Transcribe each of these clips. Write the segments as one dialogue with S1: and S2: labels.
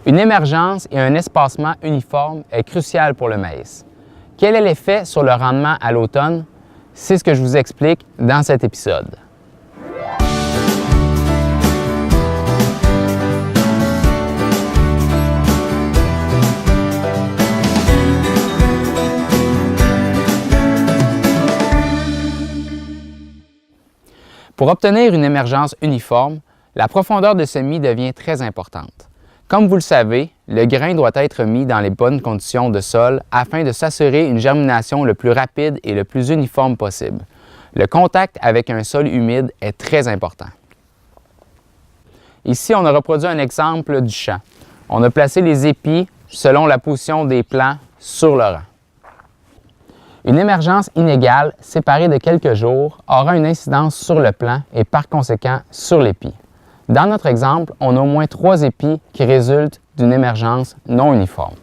S1: Une émergence et un espacement uniforme est crucial pour le maïs. Quel est l'effet sur le rendement à l'automne? C'est ce que je vous explique dans cet épisode. Pour obtenir une émergence uniforme, la profondeur de semis devient très importante. Comme vous le savez, le grain doit être mis dans les bonnes conditions de sol afin de s'assurer une germination le plus rapide et le plus uniforme possible. Le contact avec un sol humide est très important. Ici, on a reproduit un exemple du champ. On a placé les épis selon la position des plants sur le rang. Une émergence inégale, séparée de quelques jours, aura une incidence sur le plant et par conséquent sur l'épi. Dans notre exemple, on a au moins 3 épis qui résultent d'une émergence non uniforme.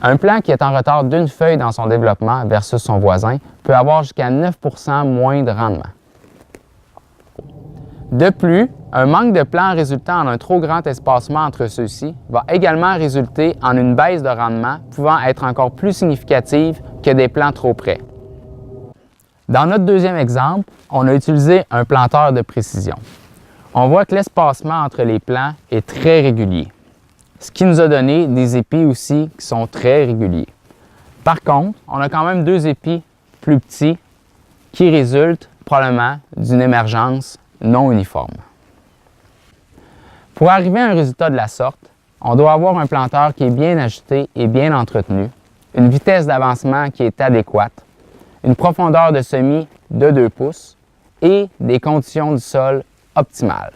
S1: Un plant qui est en retard d'une feuille dans son développement versus son voisin peut avoir jusqu'à 9 % moins de rendement. De plus, un manque de plants résultant en un trop grand espacement entre ceux-ci va également résulter en une baisse de rendement pouvant être encore plus significative que des plants trop près. Dans notre deuxième exemple, on a utilisé un planteur de précision. On voit que l'espacement entre les plants est très régulier, ce qui nous a donné des épis aussi qui sont très réguliers. Par contre, on a quand même 2 épis plus petits qui résultent probablement d'une émergence non uniforme. Pour arriver à un résultat de la sorte, on doit avoir un planteur qui est bien ajusté et bien entretenu, une vitesse d'avancement qui est adéquate, une profondeur de semis de 2 pouces et des conditions du sol optimales.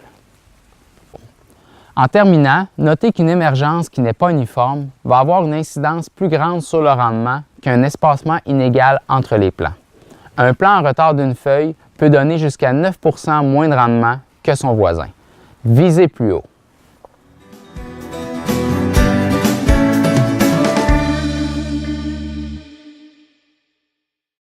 S1: En terminant, notez qu'une émergence qui n'est pas uniforme va avoir une incidence plus grande sur le rendement qu'un espacement inégal entre les plants. Un plant en retard d'une feuille peut donner jusqu'à 9 % moins de rendement que son voisin. Visez plus haut.